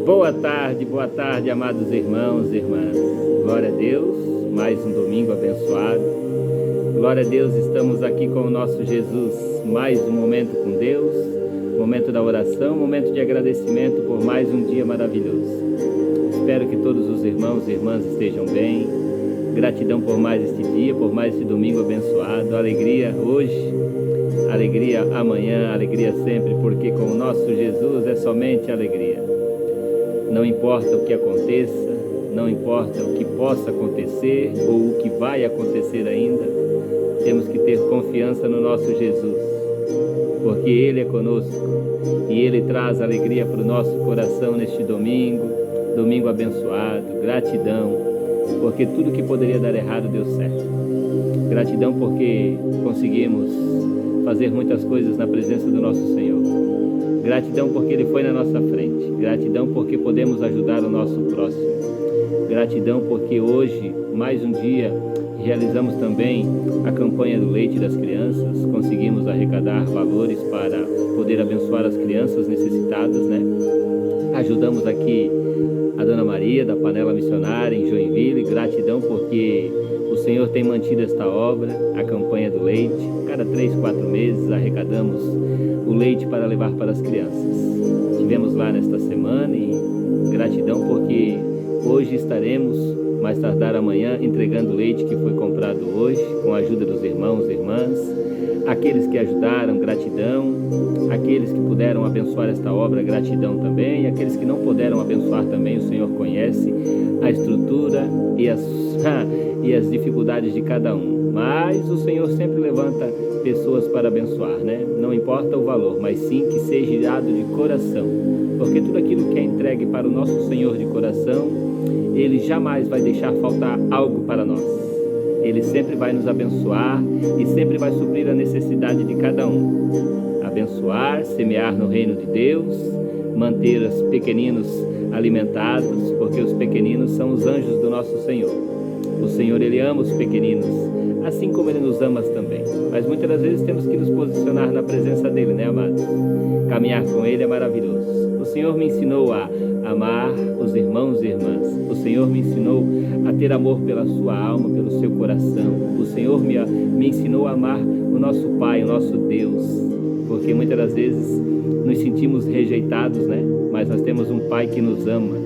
Boa tarde, amados irmãos e irmãs. Glória a Deus, mais um domingo abençoado. Glória a Deus, estamos aqui com o nosso Jesus, mais um momento com Deus, momento da oração, momento de agradecimento por mais um dia maravilhoso. Espero que todos os irmãos e irmãs estejam bem. Gratidão por mais este dia, por mais este domingo abençoado. Alegria hoje, alegria amanhã, alegria sempre, porque com o nosso Jesus é somente alegria. Não importa o que aconteça, não importa o que possa acontecer ou o que vai acontecer ainda, temos que ter confiança no nosso Jesus, porque Ele é conosco e Ele traz alegria para o nosso coração neste domingo abençoado. Gratidão, porque tudo que poderia dar errado deu certo. Gratidão porque conseguimos fazer muitas coisas na presença do nosso Senhor. Gratidão porque Ele foi na nossa frente. Gratidão porque podemos ajudar o nosso próximo. Gratidão porque hoje, mais um dia, realizamos também a campanha do leite das crianças. Conseguimos arrecadar valores para poder abençoar as crianças necessitadas, né? Ajudamos aqui a Dona Maria, da Panela Missionária, em Joinville. Gratidão porque o Senhor tem mantido esta obra, a campanha do leite. Cada 3, 4 meses arrecadamos o leite para levar para as crianças. Estivemos lá nesta semana e gratidão porque hoje estaremos, mais tardar amanhã, entregando o leite que foi comprado hoje, com a ajuda dos irmãos e irmãs. Aqueles que ajudaram, gratidão. Aqueles que puderam abençoar esta obra, gratidão também. E aqueles que não puderam abençoar também, o Senhor conhece a estrutura e as dificuldades de cada um. Mas o Senhor sempre levanta pessoas para abençoar, né? Não importa o valor, mas sim que seja dado de coração. Porque tudo aquilo que é entregue para o nosso Senhor de coração, Ele jamais vai deixar faltar algo para nós. Ele sempre vai nos abençoar e sempre vai suprir a necessidade de cada um. Abençoar, semear no reino de Deus, manter os pequeninos alimentados, porque os pequeninos são os anjos do nosso Senhor. O Senhor, Ele ama os pequeninos, assim como Ele nos ama também. Mas muitas das vezes temos que nos posicionar na presença dEle, né, amados? Caminhar com Ele é maravilhoso. O Senhor me ensinou a amar os irmãos e irmãs. O Senhor me ensinou a ter amor pela sua alma, pelo seu coração. O Senhor me ensinou a amar o nosso Pai, o nosso Deus. Porque muitas das vezes nos sentimos rejeitados, né? Mas nós temos um Pai que nos ama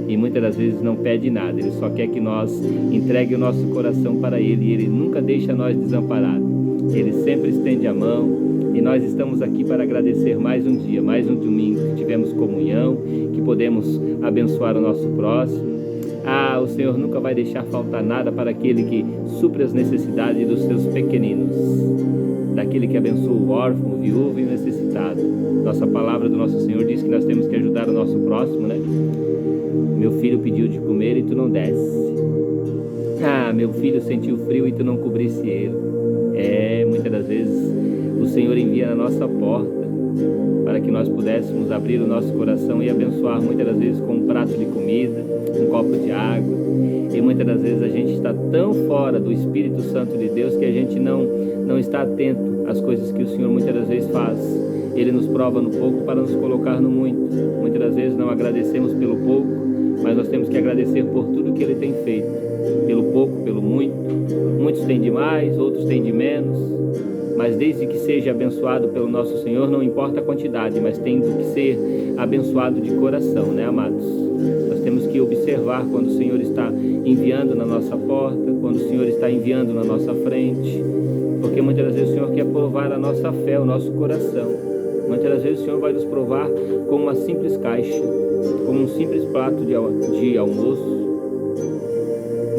e muitas das vezes não pede nada. Ele só quer que nós entregue o nosso coração para Ele e Ele nunca deixa nós desamparados. Ele sempre estende a mão e nós estamos aqui para agradecer mais um dia, mais um domingo que tivemos comunhão, que podemos abençoar o nosso próximo. O Senhor nunca vai deixar faltar nada para aquele que supre as necessidades dos seus pequeninos, daquele que abençoa o órfão, o viúvo e o necessitado. Nossa palavra do nosso Senhor diz que nós temos que ajudar o nosso próximo, né? Meu filho pediu de comer e tu não desse. Meu filho sentiu frio e tu não cobrisse ele. Muitas das vezes o Senhor envia na nossa porta para que nós pudéssemos abrir o nosso coração e abençoar, muitas das vezes com um prato de comida, um copo de água. E muitas das vezes a gente está tão fora do Espírito Santo de Deus que a gente não está atento às coisas que o Senhor muitas das vezes faz. Ele nos prova no pouco para nos colocar no muito. Muitas das vezes não agradecemos pelo pouco, mas nós temos que agradecer por tudo que Ele tem feito. Pelo pouco, pelo muito. Muitos têm de mais, outros têm de menos. Mas desde que seja abençoado pelo nosso Senhor, não importa a quantidade, mas tem que ser abençoado de coração, né, amados? Nós temos que observar quando o Senhor está enviando na nossa porta, quando o Senhor está enviando na nossa frente, porque muitas das vezes o Senhor quer provar a nossa fé, o nosso coração. Muitas das vezes o Senhor vai nos provar com uma simples caixa, como um simples prato de almoço,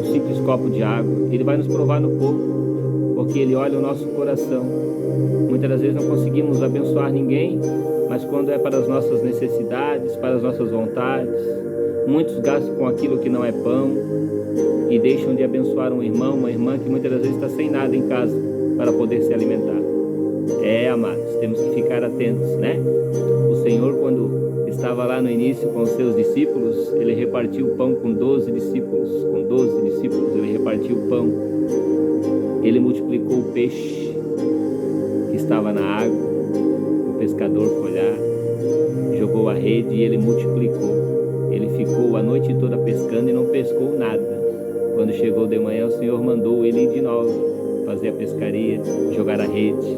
um simples copo de água. Ele vai nos provar no pouco, porque Ele olha o nosso coração. Muitas das vezes não conseguimos abençoar ninguém, mas quando é para as nossas necessidades, para as nossas vontades, muitos gastam com aquilo que não é pão e deixam de abençoar um irmão, uma irmã que muitas das vezes está sem nada em casa para poder se alimentar. Amados, temos que ficar atentos, né? O Senhor, quando estava lá no início com os seus discípulos, Ele repartiu o pão com 12 discípulos. Com 12 discípulos Ele repartiu o pão. Ele multiplicou o peixe que estava na água. O pescador foi lá, jogou levou a rede e ele multiplicou. Ele ficou a noite toda pescando e não pescou nada. Quando chegou de manhã, o Senhor mandou ele ir de novo, fazer a pescaria, jogar a rede.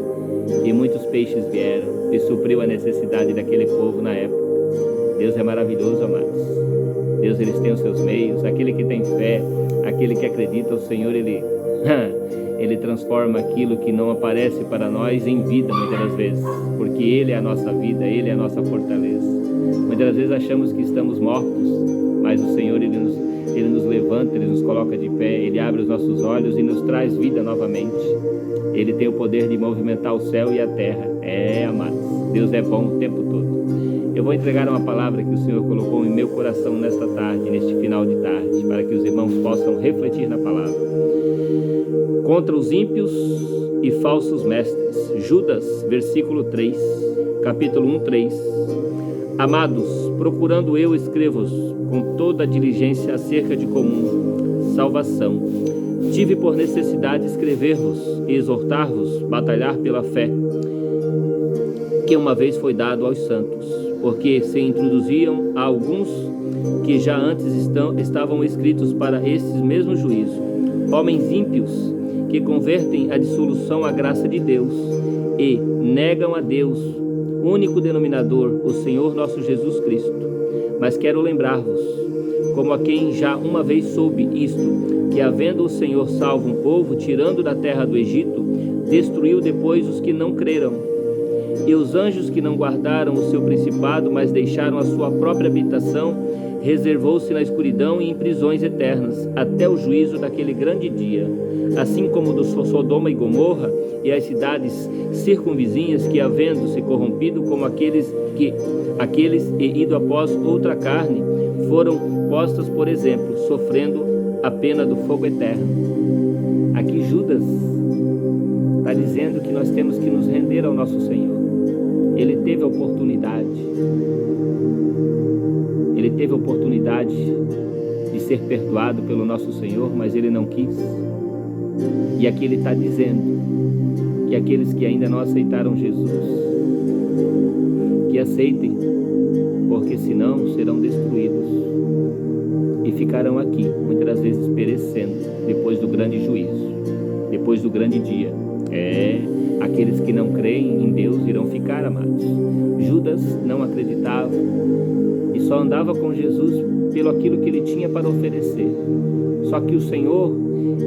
E muitos peixes vieram e supriu a necessidade daquele povo na época. Deus é maravilhoso, amados. Deus, eles têm os seus meios. Aquele que tem fé, aquele que acredita, o Senhor, Ele transforma aquilo que não aparece para nós em vida, muitas das vezes, porque Ele é a nossa vida, Ele é a nossa fortaleza. Muitas das vezes achamos que estamos mortos, mas o Senhor, Ele nos levanta, Ele nos coloca de pé, Ele abre os nossos olhos e nos traz vida novamente. Ele tem o poder de movimentar o céu e a terra. Amados, Deus é bom o tempo todo. Eu vou entregar uma palavra que o Senhor colocou em meu coração nesta tarde, neste final de tarde, para que os irmãos possam refletir na palavra. Contra os ímpios e falsos mestres. Judas, versículo 3, capítulo 1, 3. Amados, procurando eu escrevo-vos com toda a diligência acerca de comum salvação. Tive por necessidade escrever-vos e exortar-vos, batalhar pela fé, que uma vez foi dado aos santos, porque se introduziam a alguns que já antes estavam escritos para esses mesmo juízo, homens ímpios que convertem a dissolução à graça de Deus e negam a Deus, único denominador, o Senhor nosso Jesus Cristo. Mas quero lembrar-vos, como a quem já uma vez soube isto, que havendo o Senhor salvo um povo, tirando da terra do Egito, destruiu depois os que não creram. E os anjos que não guardaram o seu principado, mas deixaram a sua própria habitação, reservou-se na escuridão e em prisões eternas, até o juízo daquele grande dia. Assim como do Sodoma e Gomorra e as cidades circunvizinhas, que havendo se corrompido como aqueles e ido após outra carne, foram postas por exemplo, sofrendo a pena do fogo eterno. Aqui Judas está dizendo que nós temos que nos render ao nosso Senhor. Ele teve a oportunidade de ser perdoado pelo nosso Senhor, mas ele não quis. E aqui ele está dizendo que aqueles que ainda não aceitaram Jesus, que aceitem, porque senão serão destruídos e ficarão aqui, muitas das vezes perecendo, depois do grande juízo, depois do grande dia. Aqueles que não creem em Deus irão ficar, amados. Judas não acreditava e só andava com Jesus pelo aquilo que ele tinha para oferecer. Só que o Senhor,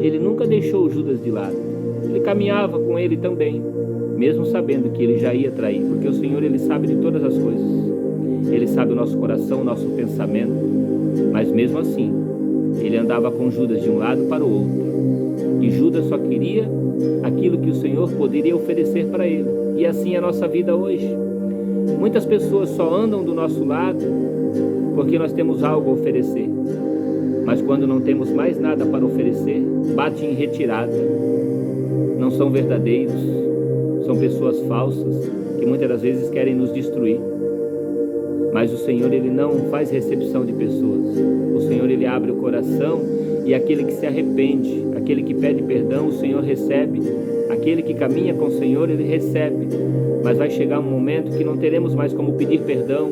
ele nunca deixou Judas de lado. Ele caminhava com ele também, mesmo sabendo que ele já ia trair, porque o Senhor, ele sabe de todas as coisas. Ele sabe o nosso coração, o nosso pensamento, mas mesmo assim, ele andava com Judas de um lado para o outro. E Judas só queria aquilo que o Senhor poderia oferecer para ele. E assim é a nossa vida hoje. Muitas pessoas só andam do nosso lado porque nós temos algo a oferecer. Mas quando não temos mais nada para oferecer, bate em retirada. Não são verdadeiros, são pessoas falsas que muitas das vezes querem nos destruir. Mas o Senhor, ele não faz recepção de pessoas. O Senhor, ele abre o coração, e aquele que se arrepende, aquele que pede perdão, o Senhor recebe. Aquele que caminha com o Senhor, ele recebe. Mas vai chegar um momento que não teremos mais como pedir perdão,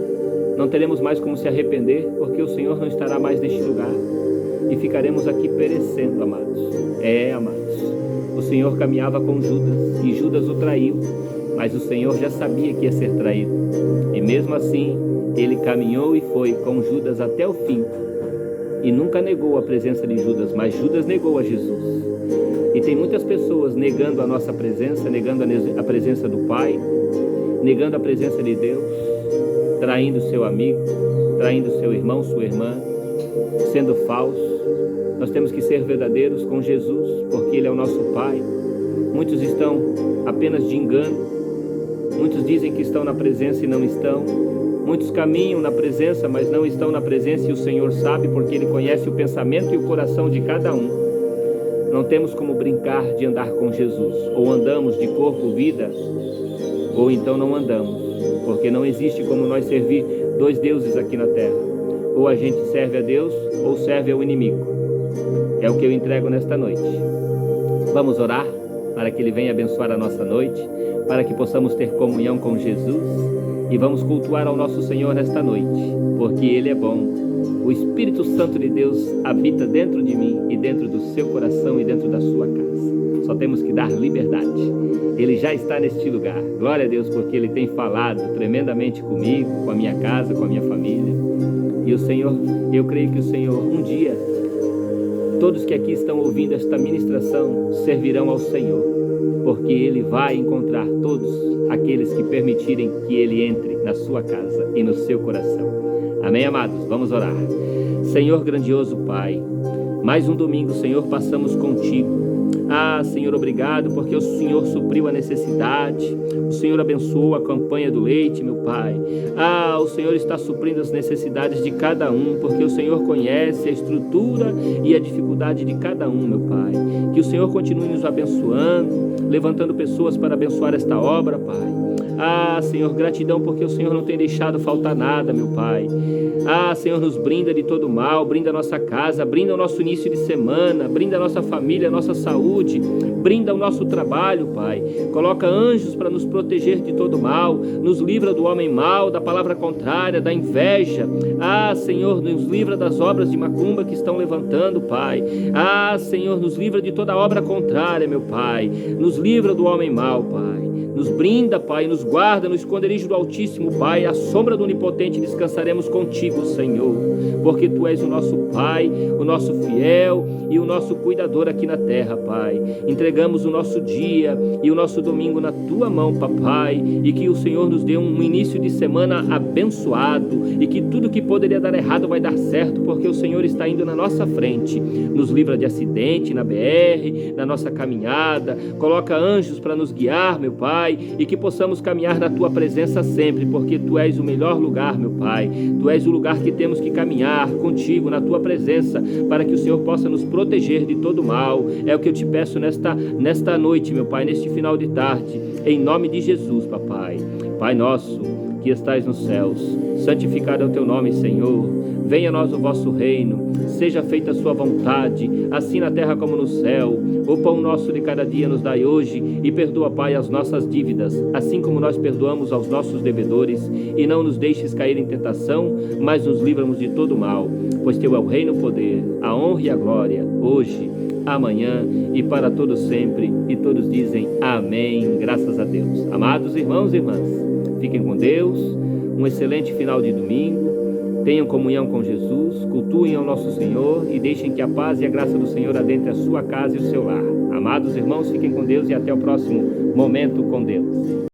não teremos mais como se arrepender, porque o Senhor não estará mais neste lugar. E ficaremos aqui perecendo, amados. Amados. O Senhor caminhava com Judas, e Judas o traiu. Mas o Senhor já sabia que ia ser traído. E mesmo assim, ele caminhou e foi com Judas até o fim. E nunca negou a presença de Judas, mas Judas negou a Jesus. E tem muitas pessoas negando a nossa presença, negando a presença do Pai, negando a presença de Deus, traindo seu amigo, traindo seu irmão, sua irmã, sendo falso. Nós temos que ser verdadeiros com Jesus, porque Ele é o nosso Pai. Muitos estão apenas de engano, muitos dizem que estão na presença e não estão. Muitos caminham na presença, mas não estão na presença, e o Senhor sabe, porque Ele conhece o pensamento e o coração de cada um. Não temos como brincar de andar com Jesus. Ou andamos de corpo, vida, ou então não andamos, porque não existe como nós servir dois deuses aqui na terra. Ou a gente serve a Deus, ou serve ao inimigo. É o que eu entrego nesta noite. Vamos orar para que Ele venha abençoar a nossa noite, para que possamos ter comunhão com Jesus e vamos cultuar ao nosso Senhor nesta noite, porque Ele é bom. O Espírito Santo de Deus habita dentro de mim e dentro do seu coração e dentro da sua casa. Só temos que dar liberdade. Ele já está neste lugar. Glória a Deus, porque Ele tem falado tremendamente comigo, com a minha casa, com a minha família. E o Senhor, eu creio que o Senhor, um dia, todos que aqui estão ouvindo esta ministração servirão ao Senhor, porque Ele vai encontrar todos aqueles que permitirem que Ele entre na sua casa e no seu coração. Amém, amados? Vamos orar. Senhor grandioso Pai, mais um domingo, Senhor, passamos contigo. Senhor, obrigado, porque o Senhor supriu a necessidade, o Senhor abençoou a campanha do leite, meu Pai. O Senhor está suprindo as necessidades de cada um, porque o Senhor conhece a estrutura e a dificuldade de cada um, meu Pai. Que o Senhor continue nos abençoando, levantando pessoas para abençoar esta obra, Pai. Senhor, gratidão porque o Senhor não tem deixado faltar nada, meu Pai. Senhor, nos brinda de todo mal, brinda a nossa casa, brinda o nosso início de semana, brinda a nossa família, a nossa saúde, brinda o nosso trabalho, Pai. Coloca anjos para nos proteger de todo mal, nos livra do homem mau, da palavra contrária, da inveja. Senhor, nos livra das obras de macumba que estão levantando, Pai. Senhor, nos livra de toda obra contrária, meu Pai. Nos livra do homem mau, Pai. Nos brinda, Pai, nos guarda no esconderijo do Altíssimo, Pai. À sombra do Onipotente descansaremos contigo, Senhor, porque Tu és o nosso Pai, o nosso fiel e o nosso cuidador aqui na terra, Pai. Entregamos o nosso dia e o nosso domingo na Tua mão, Papai, e que o Senhor nos dê um início de semana abençoado e que tudo que poderia dar errado vai dar certo, porque o Senhor está indo na nossa frente. Nos livra de acidente na BR, na nossa caminhada. Coloca anjos para nos guiar, meu Pai, e que possamos caminhar na Tua presença sempre, porque Tu és o melhor lugar, meu Pai. Tu és o lugar que temos que caminhar contigo, na Tua presença, para que o Senhor possa nos proteger de todo mal. É o que eu te peço nesta noite, meu Pai, neste final de tarde, em nome de Jesus, Papai. Pai nosso, que estais nos céus, santificado é o Teu nome, Senhor. Venha a nós o vosso reino, seja feita a sua vontade, assim na terra como no céu. O pão nosso de cada dia nos dai hoje, e perdoa, Pai, as nossas dívidas, assim como nós perdoamos aos nossos devedores, e não nos deixes cair em tentação, mas nos livra-nos de todo mal, pois Teu é o reino, o poder, a honra e a glória, hoje, amanhã e para todos sempre. E todos dizem amém, graças a Deus. Amados irmãos e irmãs, fiquem com Deus, um excelente final de domingo. Tenham comunhão com Jesus, cultuem ao nosso Senhor e deixem que a paz e a graça do Senhor adentre a sua casa e o seu lar. Amados irmãos, fiquem com Deus e até o próximo momento com Deus.